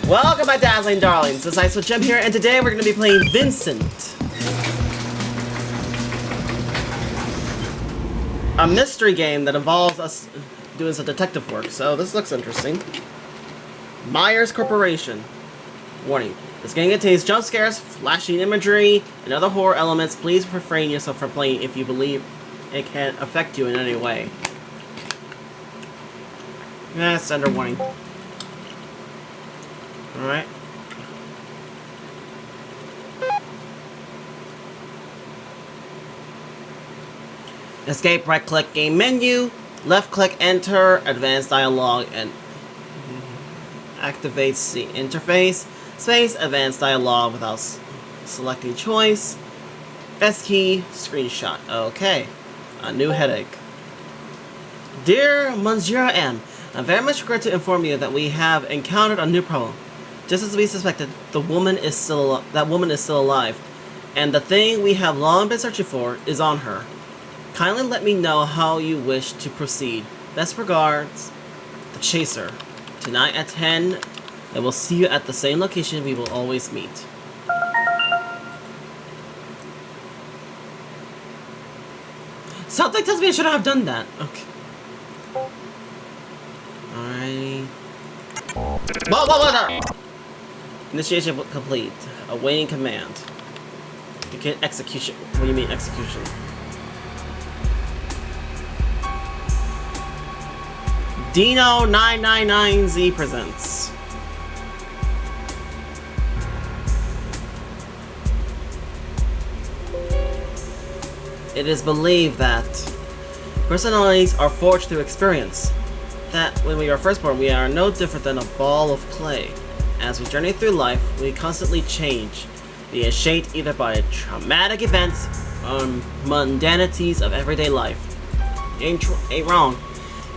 Welcome my dazzling darlings, it's Ice with Jim here, and today we're going to be playing Vincent. A mystery game that involves us doing some detective work, so this looks interesting. Myers Corporation. Warning, this game contains jump scares, flashing imagery, and other horror elements. Please refrain yourself from playing if you believe it can affect you in any way. Sender warning. Alright. Escape, right click game menu, left click enter, advanced dialogue, and activates the interface. Space, advanced dialogue without selecting choice. S key, screenshot. Okay. A new headache. Dear Monsieur M, I very much regret to inform you that we have encountered a new problem. Just as we suspected, that woman is still alive, and the thing we have long been searching for is on her. Kindly let me know how you wish to proceed. Best regards, the Chaser. Tonight at 10, and we'll see you at the same location we will always meet. Something tells me I shouldn't have done that. Okay. Alright. Whoa! Initiation complete. Awaiting command. You can execution. What do you mean execution? Dino 999Z presents. It is believed that personalities are forged through experience. That when we are first born, we are no different than a ball of clay. As we journey through life, we constantly change, being shaped either by traumatic events or mundanities of everyday life. Ain't wrong.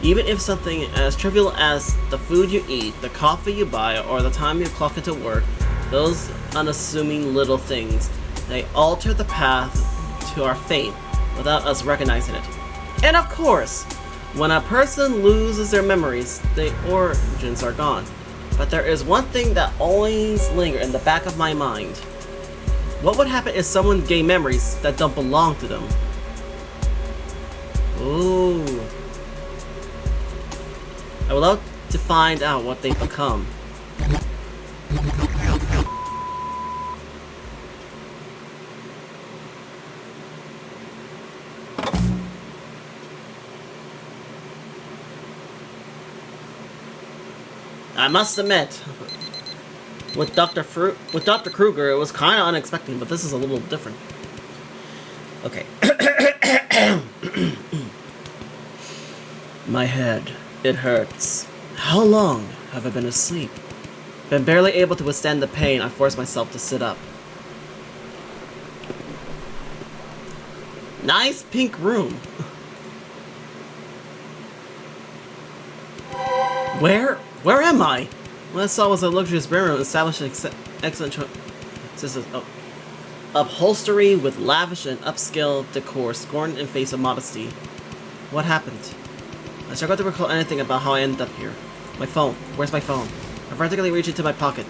Even if something as trivial as the food you eat, the coffee you buy, or the time you clock into work, those unassuming little things, they alter the path to our fate without us recognizing it. And of course, when a person loses their memories, the origins are gone. But there is one thing that always lingers in the back of my mind. What would happen if someone gained memories that don't belong to them? Ooh. I would love to find out what they become. I must admit, with Dr. Kruger, it was kind of unexpected, but this is a little different. Okay. My head, it hurts. How long have I been asleep? Been barely able to withstand the pain. I forced myself to sit up. Nice pink room. Where am I? What I saw was a luxurious bedroom established excellent upholstery with lavish and upscale decor, scorned in face of modesty. What happened? I struggled to recall anything about how I ended up here. My phone. Where's my phone? I frantically reached into my pocket,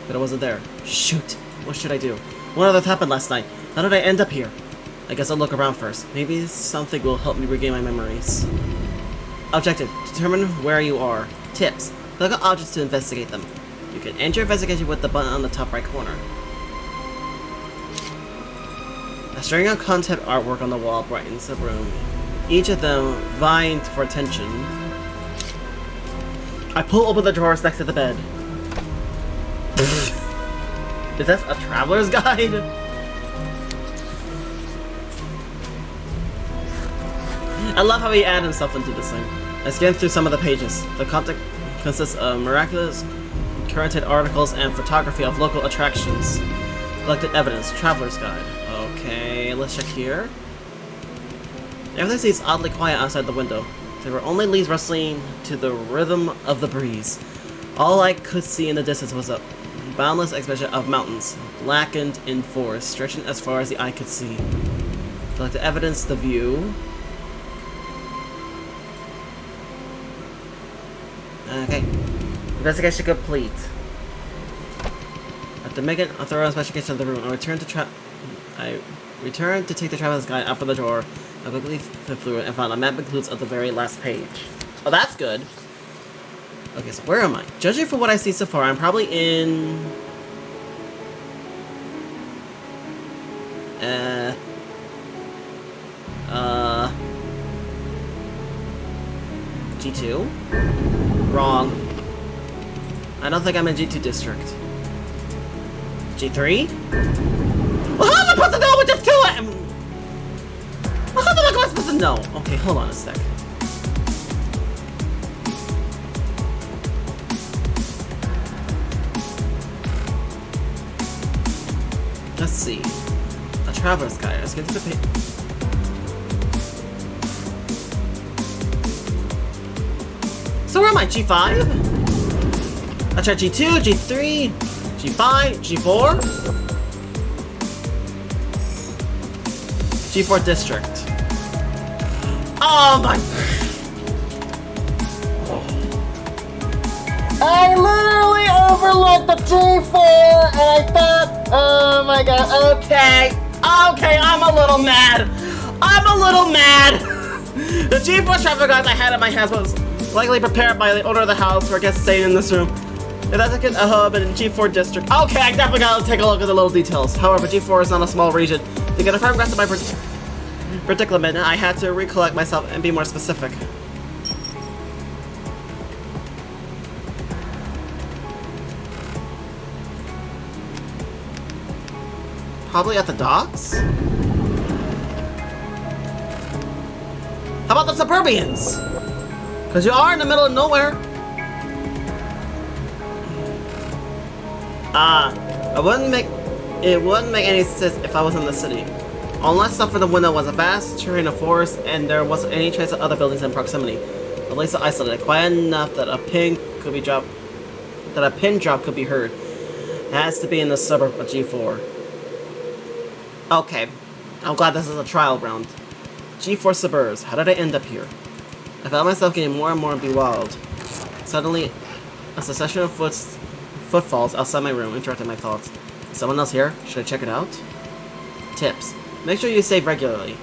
but it wasn't there. Shoot! What should I do? What on earth happened last night? How did I end up here? I guess I'll look around first. Maybe something will help me regain my memories. Objective: determine where you are. Tips: click on objects to investigate them. You can enter your investigation with the button on the top right corner. A string of concept artwork on the wall brightens the room, each of them vying for attention. I pull open the drawers next to the bed. Is this a traveler's guide? I love how he added himself into this thing. I scanned through some of the pages. The content consists of miraculous, curated articles and photography of local attractions. Collected evidence, traveler's guide. Okay, let's check here. Everything seems oddly quiet outside the window. There were only leaves rustling to the rhythm of the breeze. All I could see in the distance was a boundless expanse of mountains, blackened in forest, stretching as far as the eye could see. Collected evidence, the view. Okay. Investigation complete. After making a thorough investigation of the room, I returned to take the traveler's guide out from the door. I quickly flipped through it and found a map includes at the very last page. Oh, that's good. Okay, so where am I? Judging from what I see so far, I'm probably in... G2? Wrong. I don't think I'm in G2 district. G3? Well, how am I supposed to know what just to it? Well, how the fuck am I supposed to know? Okay, hold on a sec. Let's see. A traveler's guide. Let's get to the page. So where am I? G5? I tried G2, G3, G5, G4? G4 district. Oh my... I literally overlooked the G4 and I thought, oh my god, okay, I'm a little mad. The G4 traffic guides I had in my hands was likely prepared by the owner of the house for guests staying in this room. If that's a hub in G4 district, okay, I definitely gotta take a look at the little details. However, G4 is not a small region. To get a firm grasp of my predicament, I had to recollect myself and be more specific. Probably at the docks? How about the Suburbians? Because you are in the middle of nowhere. It wouldn't make any sense if I was in the city. Unless up from the window was a vast terrain of forest and there wasn't any trace of other buildings in proximity. The place was isolated, quiet enough that a pin drop could be heard. It has to be in the suburb of G4. Okay, I'm glad this is a trial round. G4 suburbs, how did I end up here? I found myself getting more and more bewildered. Suddenly, a succession of footfalls outside my room interrupted my thoughts. Is someone else here? Should I check it out? Tips. Make sure you save regularly.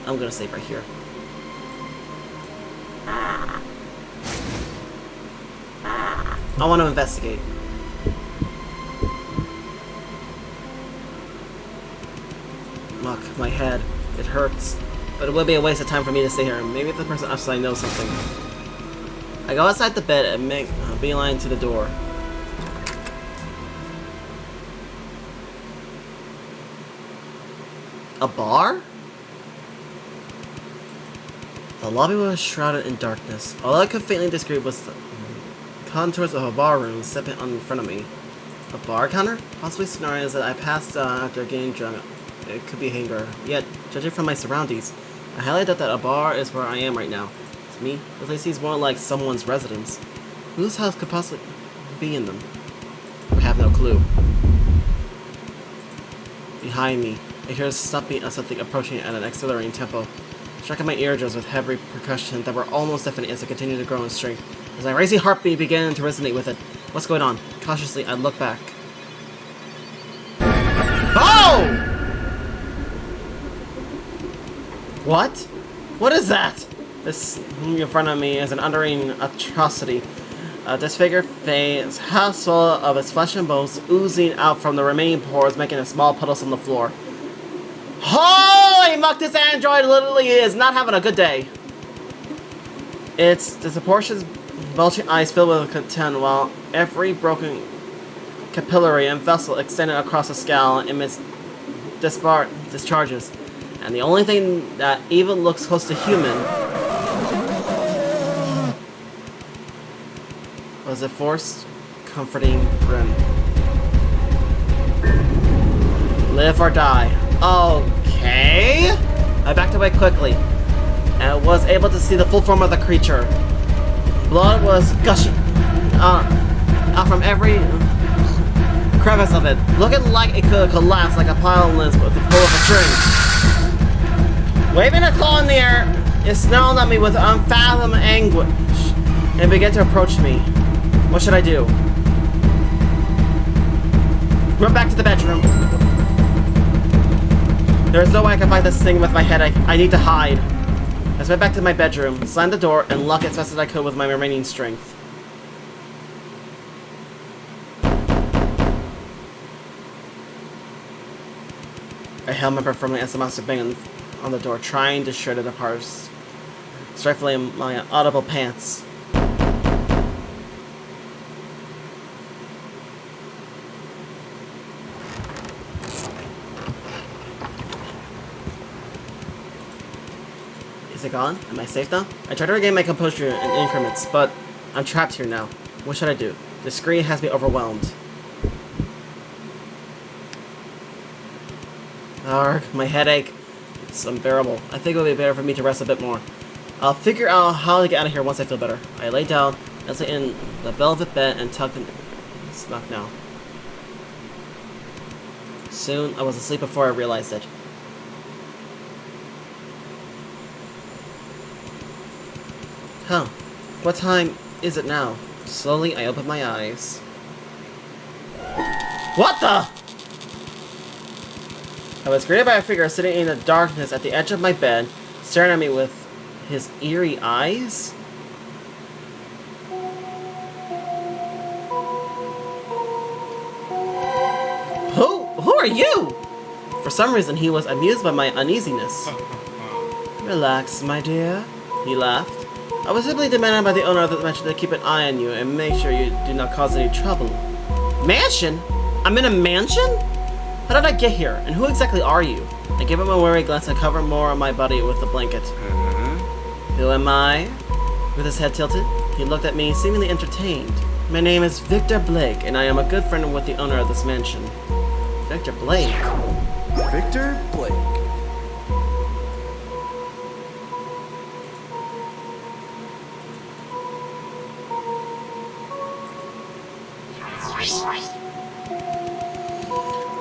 I'm gonna save right here. I want to investigate. Muck, my head. It hurts. But it would be a waste of time for me to stay here. Maybe the person outside knows something. I go outside the bed and make a beeline to the door. A bar? The lobby was shrouded in darkness. All I could faintly discern was the contours of a bar room stepping in front of me. A bar counter? Possibly scenarios that I passed after getting drunk. It could be hangar. Yet, judging from my surroundings, I highly doubt that a bar is where I am right now. To me, the place seems more like someone's residence. Whose house could possibly be in them? I have no clue. Behind me, I hear the stomping of something approaching at an accelerating tempo, striking my eardrums with heavy percussion that were almost deafening as it continued to grow in strength. As my racing heartbeat began to resonate with it. What's going on? Cautiously, I look back. Oh! What? What is that? This in front of me is an unending atrocity. A disfigured face, half full of its flesh and bones, oozing out from the remaining pores, making a small puddles on the floor. Holy muck, this android literally is not having a good day. Its disproportionate bulging eyes filled with contempt, while every broken capillary and vessel extended across the skull emits discharges. And the only thing that even looks close to human was a forced, comforting grin. Live or die. Okay. I backed away quickly and was able to see the full form of the creature. Blood was gushing out from every crevice of it, looking like it could collapse like a pile of limbs with the pull of a string. Waving a claw in the air, it snarled at me with unfathomed anguish and began to approach me. What should I do? Run back to the bedroom. There's no way I can fight this thing with my headache. I need to hide. I went back to my bedroom, slammed the door, and locked it as fast as I could with my remaining strength. I held my breath firmly as the monster banged on the door, trying to shred it apart, stifling my audible pants. Is it gone? Am I safe now? I tried to regain my composure in increments, but I'm trapped here now. What should I do? The screen has me overwhelmed. Arg, my headache. It's unbearable. I think it would be better for me to rest a bit more. I'll figure out how to get out of here once I feel better. I lay down, I lay in the velvet bed and tucked in. Snuck now. Soon, I was asleep before I realized it. Huh. What time is it now? Slowly, I open my eyes. What the? I was greeted by a figure sitting in the darkness at the edge of my bed, staring at me with his eerie eyes. Who are you? For some reason, he was amused by my uneasiness. Relax, my dear, he laughed. I was simply demanded by the owner of the mansion to keep an eye on you and make sure you do not cause any trouble. Mansion? I'm in a mansion? How did I get here? And who exactly are you? I gave him a wary glance and covered more of my body with the blanket. Who am I? With his head tilted, he looked at me, seemingly entertained. My name is Victor Blake, and I am a good friend with the owner of this mansion. Victor Blake? Victor Blake.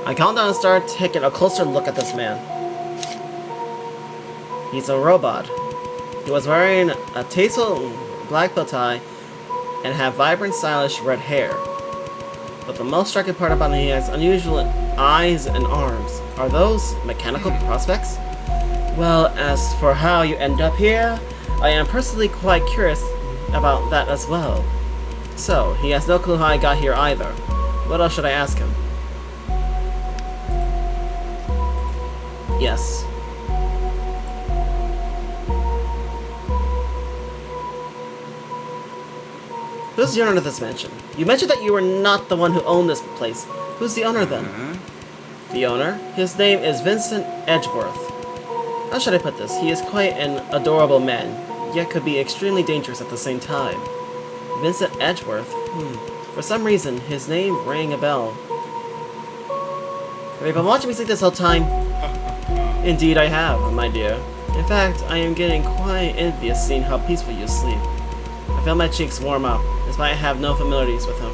I calmed down and started taking a closer look at this man. He's a robot. He was wearing a tasteful black bow tie and had vibrant, stylish red hair. But the most striking part about him, he has unusual eyes and arms. Are those mechanical prospects? Well, as for how you end up here, I am personally quite curious about that as well. So, he has no clue how I got here either. What else should I ask him? Yes. Who's the owner of this mansion? You mentioned that you were not the one who owned this place. Who's the owner then? The owner? His name is Vincent Edgeworth. How should I put this? He is quite an adorable man, yet could be extremely dangerous at the same time. Vincent Edgeworth? For some reason, his name rang a bell. Have you been watching me sleep this whole time? Indeed I have, my dear. In fact, I am getting quite envious seeing how peaceful you sleep. I feel my cheeks warm up, despite I have no familiarities with him.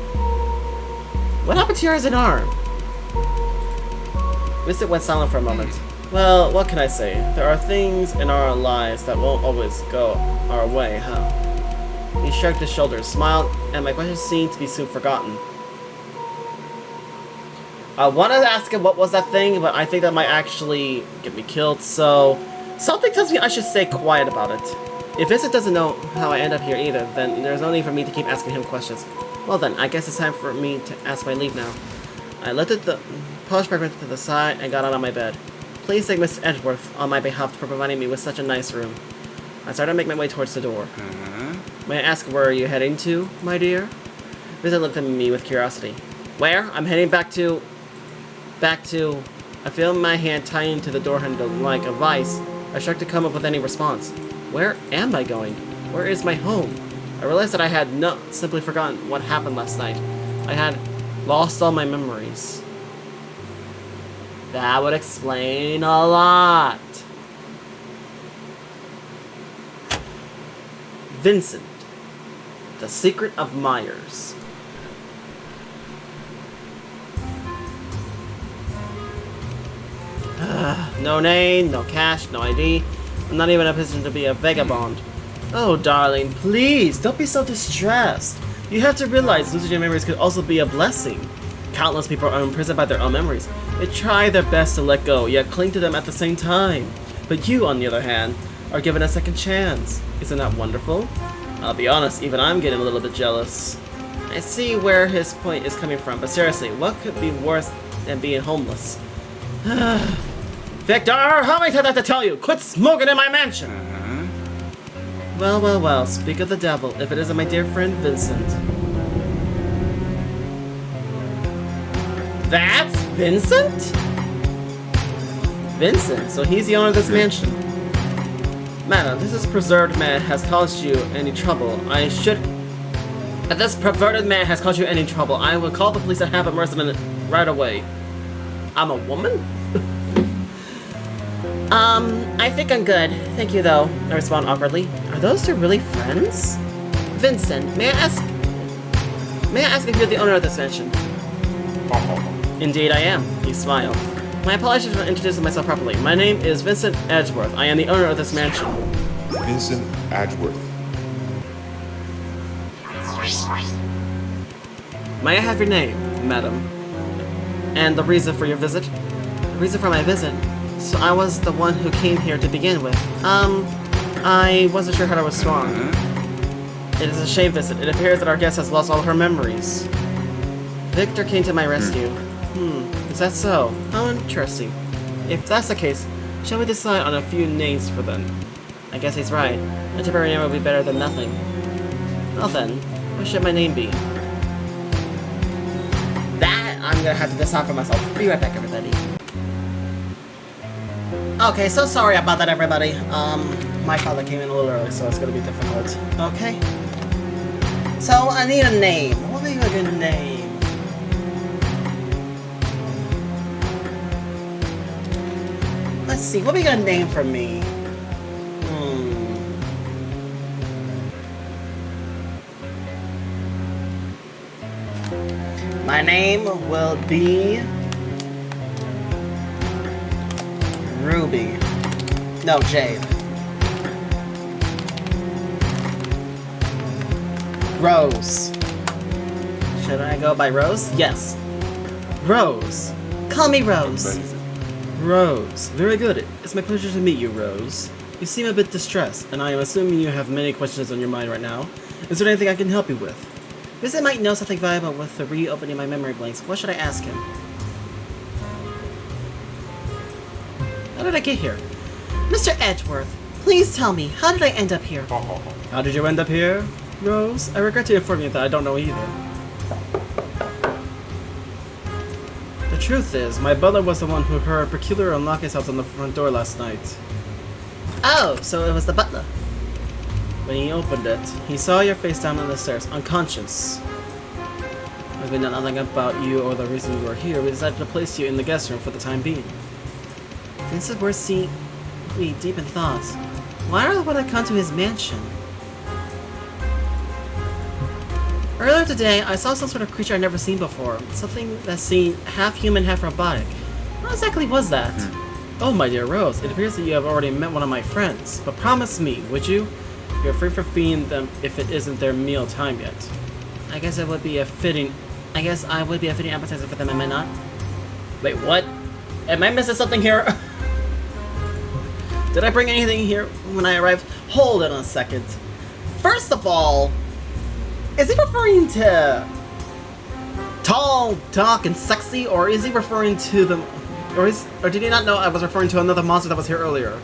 What happened to your eyes and arm? Vincent went silent for a moment. Well, what can I say? There are things in our lives that won't always go our way, huh? He shrugged his shoulders, smiled, and my question seemed to be soon forgotten. I wanted to ask him what was that thing, but I think that might actually get me killed, so something tells me I should stay quiet about it. If Vincent doesn't know how I end up here either, then there's no need for me to keep asking him questions. Well then, I guess it's time for me to ask my leave now. I lifted the polished fragment to the side and got out of my bed. Please thank Mr. Edgeworth on my behalf for providing me with such a nice room. I started to make my way towards the door. May I ask where you're heading to, my dear? Vincent looked at me with curiosity. Where? I'm heading back to... I feel my hand tying to the door handle like a vice. I tried to come up with any response. Where am I going? Where is my home? I realized that I had simply forgotten what happened last night. I had lost all my memories. That would explain a lot. Vincent. The Secret of Myers. No name, no cash, no ID. I'm not even in a position to be a vagabond. Oh, darling, please, don't be so distressed. You have to realize losing your memories could also be a blessing. Countless people are imprisoned by their own memories. They try their best to let go, yet cling to them at the same time. But you, on the other hand, are given a second chance. Isn't that wonderful? I'll be honest, even I'm getting a little bit jealous. I see where his point is coming from, but seriously, what could be worse than being homeless? Victor, how many times I have to tell you? Quit smoking in my mansion! Well, well, well, speak of the devil, if it isn't my dear friend Vincent. That's Vincent? Vincent, so he's the owner of this mansion. Madam, this preserved man has caused you any trouble. If this perverted man has caused you any trouble, I will call the police and have him arrested right away. I'm a woman? I think I'm good. Thank you, though. I respond awkwardly. Are those two really friends? Vincent, may I ask if you're the owner of this mansion? Indeed I am. He smiled. My apologies for introducing myself properly. My name is Vincent Edgeworth. I am the owner of this mansion. Vincent Edgeworth. May I have your name, madam? And the reason for your visit? The reason for my visit? So I was the one who came here to begin with. I wasn't sure how I was wrong. It is a shame, Vincent. It appears that our guest has lost all her memories. Victor came to my rescue. Is that so? How interesting. If that's the case, shall we decide on a few names for them? I guess he's right. A temporary name would be better than nothing. Well then, what should my name be? That I'm gonna have to decide for myself. Be right back, everybody. Okay, so sorry about that, everybody. My father came in a little early, so it's gonna be difficult. Okay. So I need a name. What would be a good name? Let's see, what are we gonna name for me? My name will be Ruby. No, Jade. Rose. Should I go by Rose? Yes. Rose. Call me Rose. Rose. Very good. It's my pleasure to meet you, Rose. You seem a bit distressed, and I am assuming you have many questions on your mind right now. Is there anything I can help you with? Vincent might know something valuable with the reopening my memory blanks. What should I ask him? How did I get here? Mr. Edgeworth, please tell me, how did I end up here? How did you end up here, Rose? I regret to inform you that I don't know either. The truth is, my butler was the one who heard peculiar unlocking sounds on the front door last night. Oh, so it was the butler. When he opened it, he saw your face down on the stairs, unconscious. As we know nothing about you or the reason you are here, we decided to place you in the guest room for the time being. Vincent were seeing me deep in thought. Why would I come to his mansion? Earlier today, I saw some sort of creature I'd never seen before. Something that seemed half human, half robotic. What exactly was that? Oh, my dear Rose, it appears that you have already met one of my friends. But promise me, would you? You're free for feeding them if it isn't their meal time yet. I guess I would be a fitting appetizer for them, am I not? Wait, what? Am I missing something here? Did I bring anything here when I arrived? Hold it on a second. First of all, is he referring to tall, dark, and sexy, or is he referring to them, or did he not know I was referring to another monster that was here earlier?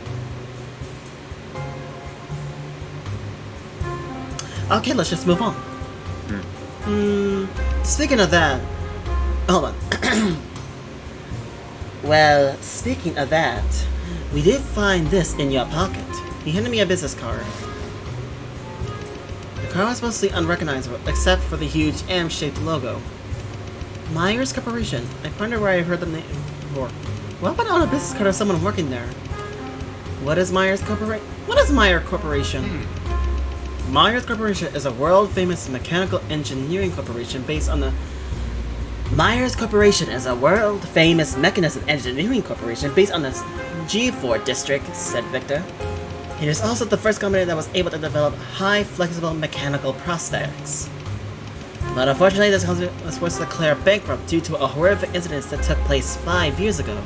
Okay, let's just move on. Speaking of that, hold on. Well, speaking of that, we did find this in your pocket. He handed me a business card. The card was mostly unrecognizable, except for the huge M-shaped logo. Myers Corporation. I wonder where I heard the name before. What about on a business card of someone working there? What is Myers Corporation? What is Myers Corporation? Myers Corporation is a world-famous mechanical engineering corporation based on the... Myers Corporation is a world-famous mechanism engineering corporation based on the G4 district, said Victor. It is also the first company that was able to develop high-flexible mechanical prosthetics. But unfortunately, this company was forced to declare bankrupt due to a horrific incident that took place 5 years ago.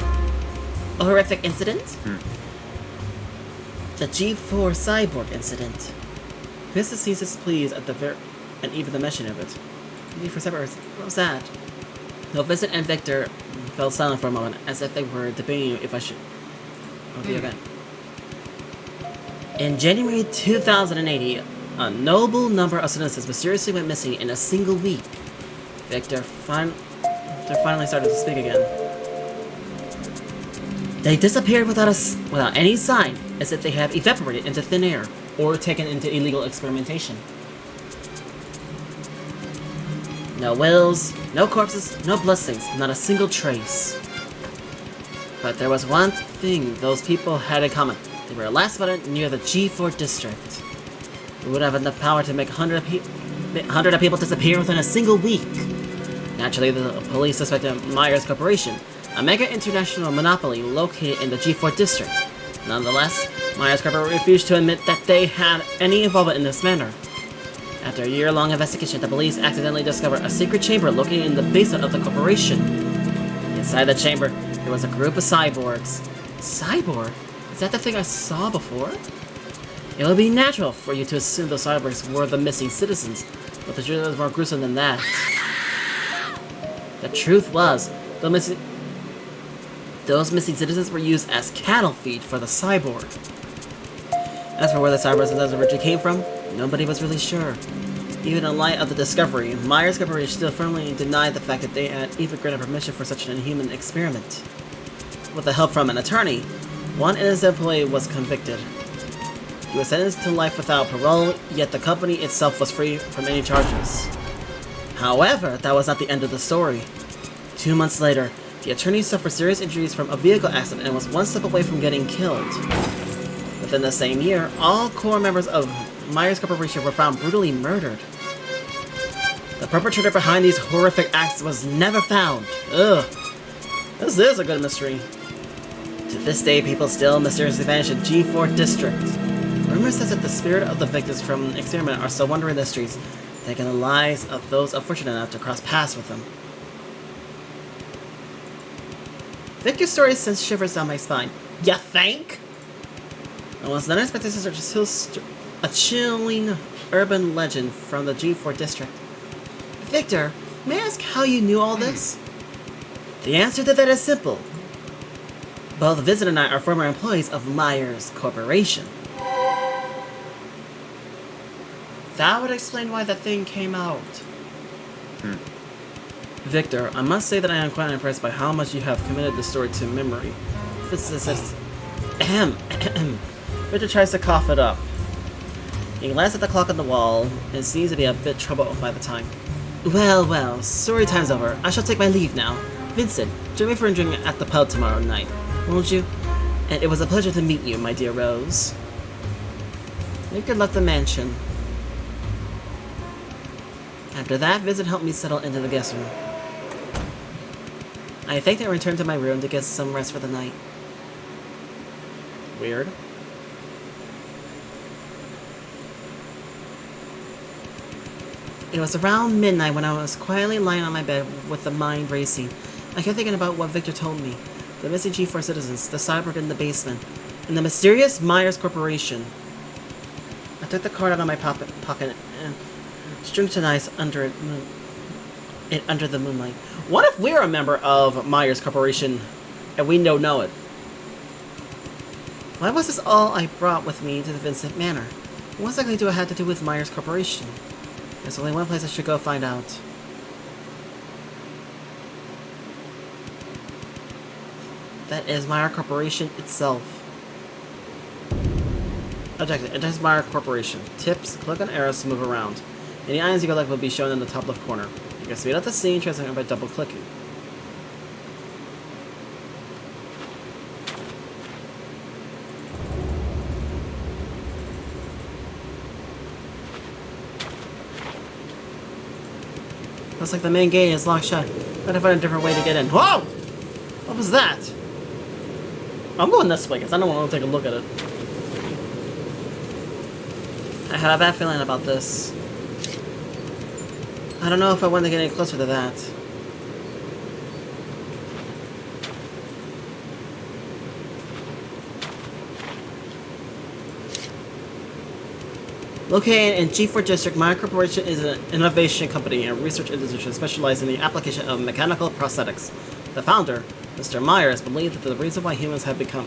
A horrific incident? The G4 cyborg incident. Vincent seems displeased at and even the mention of it. G4 cyborg, what was that? No, Vincent and Victor fell silent for a moment, as if they were debating if I should. Okay, again. In January 2080, a notable number of citizens mysteriously went missing in a single week. Victor finally started to speak again. They disappeared without any sign, as if they have evaporated into thin air, or taken into illegal experimentation. No wills, no corpses, no bloodstains, not a single trace. But there was one thing those people had in common. They were last spotted near the G4 district. Who would have enough power to make 100 of people disappear within a single week? Naturally, the police suspected Myers Corporation, a mega international monopoly located in the G4 district. Nonetheless, Myers Corporation refused to admit that they had any involvement in this matter. After a year-long investigation, the police accidentally discovered a secret chamber located in the basement of the corporation. Inside the chamber, there was a group of cyborgs. Cyborg? Is that the thing I saw before? It would be natural for you to assume those cyborgs were the missing citizens, but the truth is more gruesome than that. The truth was, those missing citizens were used as cattle feed for the cyborg. As for where the cyborgs originally came from, nobody was really sure. Even in light of the discovery, Myers Corporation still firmly denied the fact that they had even granted permission for such an inhuman experiment. With the help from an attorney, one innocent employee was convicted. He was sentenced to life without parole, yet the company itself was free from any charges. However, that was not the end of the story. 2 months later, the attorney suffered serious injuries from a vehicle accident and was one step away from getting killed. Within the same year, all core members of Myers Corporation were found brutally murdered. The perpetrator behind these horrific acts was never found. Ugh. This is a good mystery. To this day, people still mysteriously vanish in G4 district. Rumor says that the spirit of the victims from the experiment are still wandering the streets, taking the lives of those unfortunate enough to cross paths with them. Victor's story sends shivers down my spine. Ya think? And was not expected to search a chilling urban legend from the G4 district. Victor, may I ask how you knew all this? The answer to that is simple. Both Vincent and I are former employees of Myers Corporation. That would explain why that thing came out. Victor, I must say that I am quite impressed by how much you have committed the story to memory. Vincent says, ahem. Victor tries to cough it up. He glances at the clock on the wall and seems to be a bit troubled by the time. Well, story time's over. I shall take my leave now. Vincent, join me for a drink at the pub tomorrow night, won't you? And it was a pleasure to meet you, my dear Rose. Victor left the mansion. After that, Vincent helped me settle into the guest room. I thanked and returned to my room to get some rest for the night. Weird. It was around midnight when I was quietly lying on my bed with the mind racing. I kept thinking about what Victor told me. The missing G4 citizens, the cyborg in the basement, and the mysterious Myers Corporation. I took the card out of my pocket and scrutinized under the moonlight. What if we're a member of Myers Corporation and we don't know it? Why was this all I brought with me to the Vincent Manor? What exactly do I have to do with Myers Corporation? There's only one place I should go find out. That is Myers Corporation itself. Objective: Enter Myers Corporation. Tips: click on arrows to move around. Any items you collect will be shown in the top left corner. You can speed up the scene transferring by double clicking. Looks like the main gate is locked shut. Gotta find a different way to get in. Whoa! What was that? I'm going this way because I don't want to take a look at it. I had a bad feeling about this. I don't know if I want to get any closer to that. Located in G4 District, Maya Corporation is an innovation company and research institution specialized in the application of mechanical prosthetics. The founder, Mr. Myers, believed that the reason why humans have become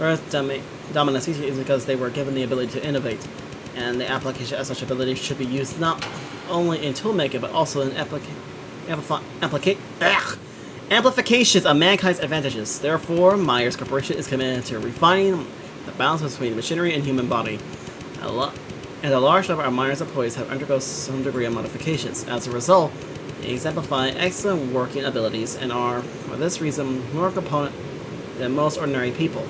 Earth dominant species is because they were given the ability to innovate, and the application of such ability should be used not only in toolmaking but also in amplifications of mankind's advantages. Therefore, Myers Corporation is committed to refining the balance between machinery and human body. And a large number of Myers employees have undergone some degree of modifications. As a result, they exemplify excellent working abilities and are, for this reason, more component than most ordinary people.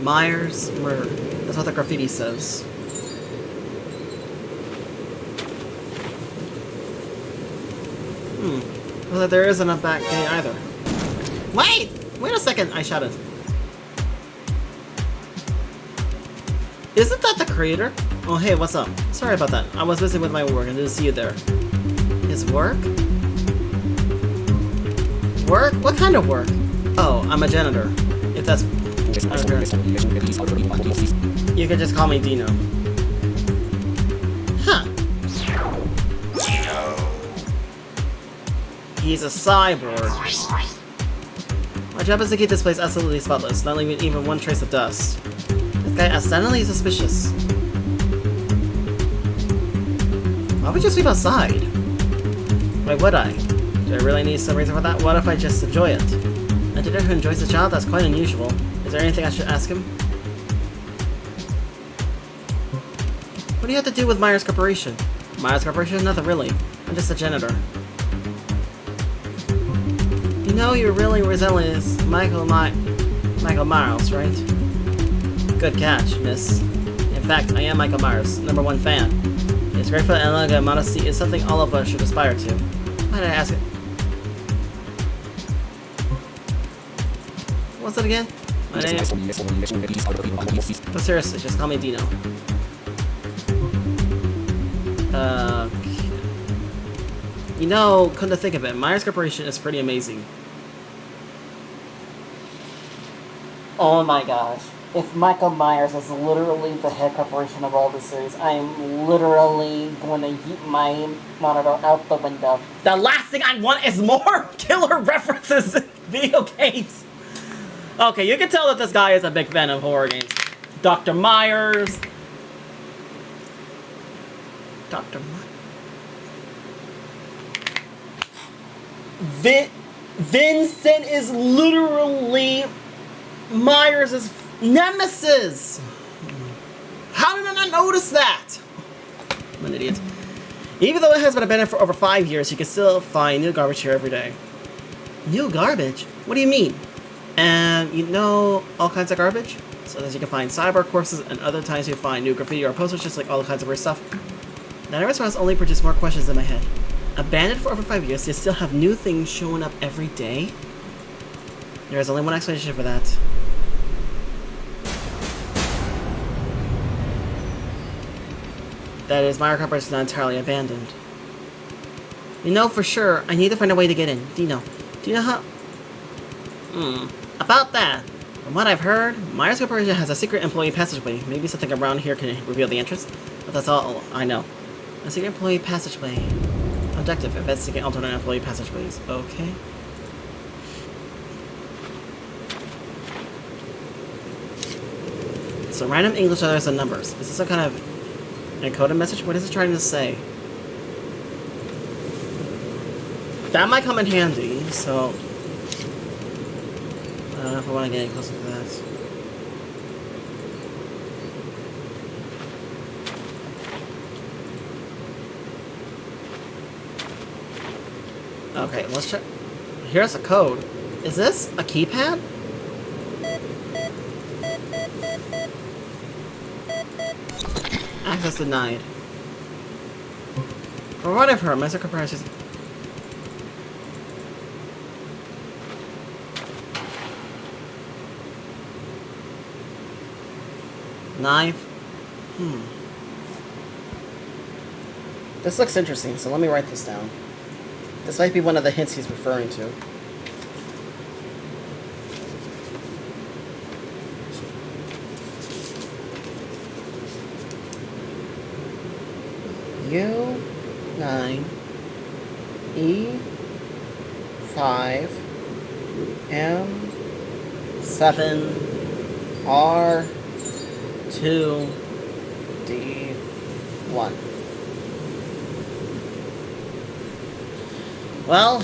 Myers murder. That's what the graffiti says. Looks like there isn't a back gate either. Wait! Wait a second! I shouted. Isn't that the creator? Oh hey, what's up? Sorry about that. I was busy with my work and didn't see you there. His work? Work? What kind of work? Oh, I'm a janitor. If that's... You can just call me Dino. Huh. He's a cyborg. My job is to keep this place absolutely spotless, not leaving even one trace of dust. This guy is suddenly suspicious. Why would you sleep outside? Why would I? Do I really need some reason for that? What if I just enjoy it? A janitor who enjoys the job? That's quite unusual. Is there anything I should ask him? What do you have to do with Myers Corporation? Myers Corporation? Nothing really. I'm just a janitor. You know you're really resembling Michael Myers, right? Good catch, miss. In fact, I am Michael Myers, #1 fan. His grateful and elegant modesty is something all of us should aspire to. Why did I ask it? What's it again? My name is... But seriously, just call me Dino. You know, come to think of it, Myers Corporation is pretty amazing. Oh my gosh. If Michael Myers is literally the head corporation of all the series, I am literally going to yeet my monitor out the window. The last thing I want is more killer references in video games. Okay, you can tell that this guy is a big fan of horror games. Dr. Myers. Dr. Myers. Vincent is literally Myers' nemesis! How did I not notice that? I'm an idiot. Even though it has been abandoned for over 5 years, you can still find new garbage here every day. New garbage? What do you mean? And you know all kinds of garbage? So that you can find cyber corpses, and other times you find new graffiti or posters, just like all kinds of weird stuff. That response only produced more questions in my head. Abandoned for over 5 years, they still have new things showing up every day? There is only one explanation for that. That is, Myers Corporation is not entirely abandoned. You know for sure, I need to find a way to get in. Dino, do you know how... About that. From what I've heard, Myers Corporation has a secret employee passageway. Maybe something around here can reveal the entrance, but that's all I know. A secret employee passageway. Objective, investigate alternate employee passageways. Okay. So random English letters and numbers. Is this some kind of encoded message? What is it trying to say? That might come in handy, so... I don't know if I want to get any closer to that. Okay, let's check. Here's a code. Is this a keypad? Access denied. From what I've heard, Master Corporation... Knife. This looks interesting, so let me write this down. This might be one of the hints he's referring to. U9 E5 M7 R2 D1. Well,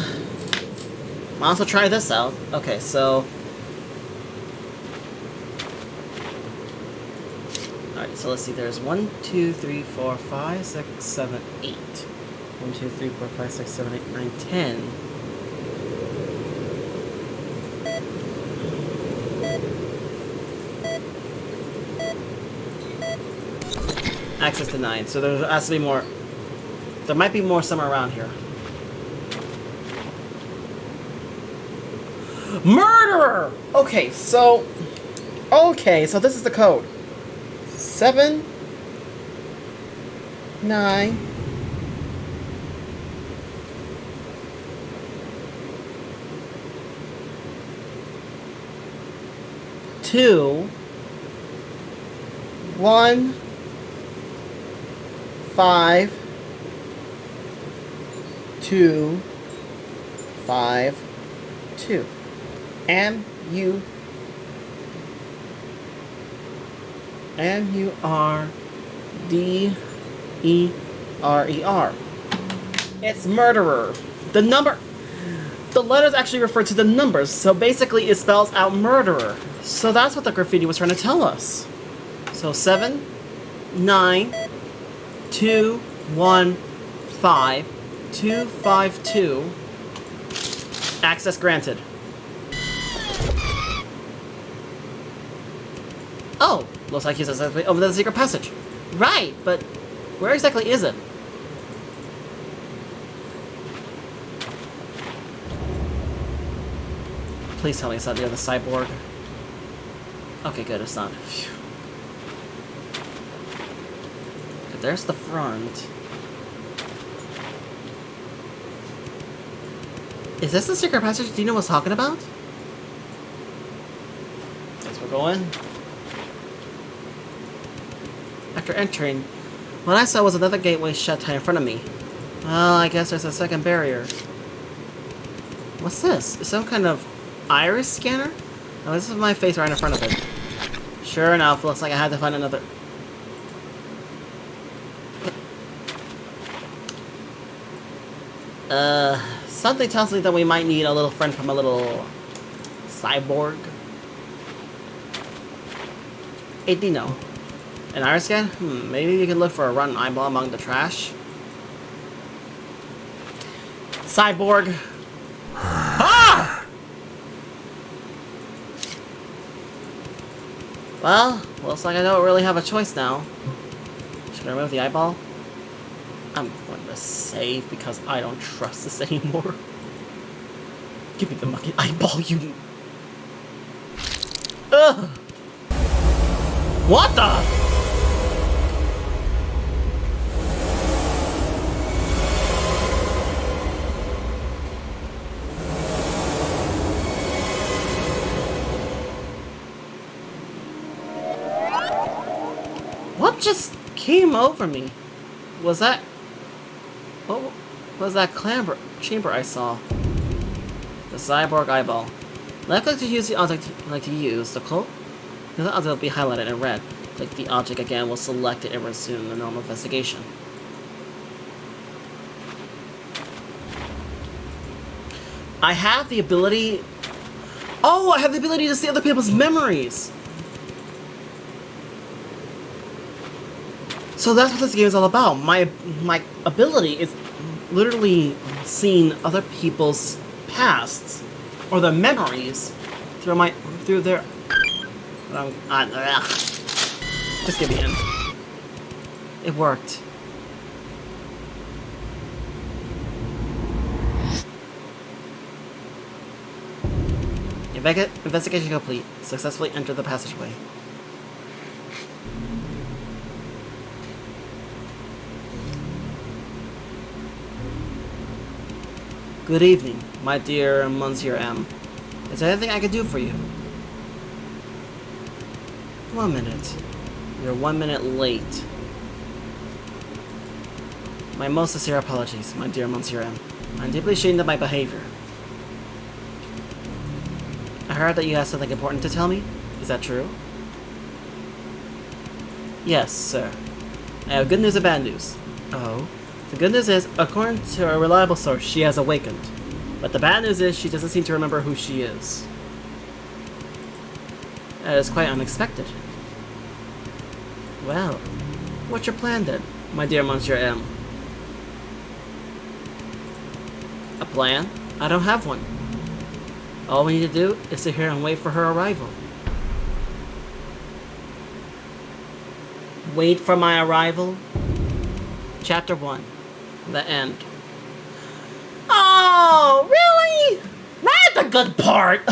I'll also try this out. Okay, so... Alright, so let's see. There's 1, 2, 3, 4, 5, 6, 7, 8. 1, 2, 3, 4, 5, 6, 7, 8, 9, 10. Access denied. So there has to be more. There might be more somewhere around here. Murderer! Okay, so this is the code. 7 9 2 1 5 2 5 2. M-U-R-D-E-R-E-R. It's murderer. The number... The letters actually refer to the numbers, so basically it spells out murderer. So that's what the graffiti was trying to tell us. So 7, 9, 2, 1, 5, 2, 5, 2. Access granted. Oh, looks like he's exactly over the secret passage. Right, but where exactly is it? Please tell me it's not near the cyborg. Okay, good, it's not. Phew. There's the front. Is this the secret passage? Do you know what I'm talking about? Guess we're going. After entering, what I saw was another gateway shut tight in front of me. Well, I guess there's a second barrier. What's this? Is some kind of iris scanner? Oh, this is my face right in front of it. Sure enough, looks like I had to find another... Something tells me that we might need a little friend from a little... cyborg. Hey, Dino. An iris scan? Maybe you can look for a rotten eyeball among the trash. Cyborg. Ah! Well, looks like I don't really have a choice now. Should I remove the eyeball? I'm going to save because I don't trust this anymore. Give me the fucking eyeball, you... Ugh! What the? What just came over me? Was that... What was that chamber I saw? The cyborg eyeball. Left click to use the object you like to use. The object will be highlighted in red. Click the object again will select it and resume the normal investigation. I have the ability... Oh, I have the ability to see other people's memories! So that's what this game is all about. My ability is literally seeing other people's pasts or their memories through their. Just give me in. It worked. Investigation complete. Successfully entered the passageway. Good evening, my dear Monsieur M. Is there anything I can do for you? 1 minute. You're 1 minute late. My most sincere apologies, my dear Monsieur M. I'm deeply ashamed of my behavior. I heard that you have something important to tell me. Is that true? Yes, sir. I have good news and bad news. Oh? The good news is, according to a reliable source, she has awakened. But the bad news is, she doesn't seem to remember who she is. That is quite unexpected. Well, what's your plan then, my dear Monsieur M? A plan? I don't have one. All we need to do is sit here and wait for her arrival. Wait for my arrival? Chapter 1. The end. Oh, really? That's the good part!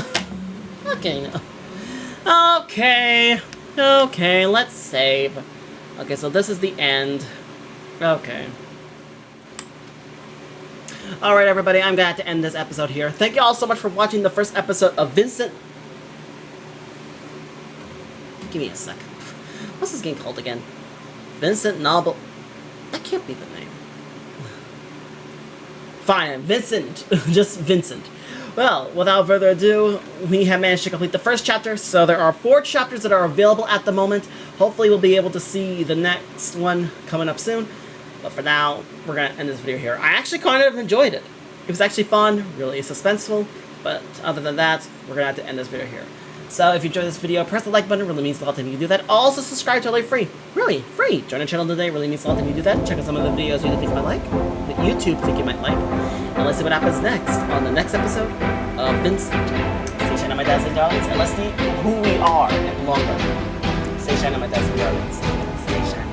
Okay, no. Okay, let's save. Okay, so this is the end. Okay. Alright, everybody, I'm gonna have to end this episode here. Thank you all so much for watching the first episode of Vincent. Give me a second. What's this game called again? Vincent Novel. That can't be the name. Fine, Vincent. Just Vincent. Well, without further ado, we have managed to complete the first chapter, so there are 4 chapters that are available at the moment. Hopefully we'll be able to see the next one coming up soon. But for now, we're going to end this video here. I actually kind of enjoyed it. It was actually fun, really suspenseful, but other than that, we're going to have to end this video here. So if you enjoyed this video, press the like button, it really means a lot to me you do that. Also subscribe, totally free. Really, free. Join our channel today, really means a lot to me you do that. Check out some of the videos you think you might like, that YouTube think you might like. And let's see what happens next on the next episode of Vincent. Stay shiny, my dazzling darlings, and let's see who we are and longer. Stay shiny, my dazzling darlings. Stay shiny.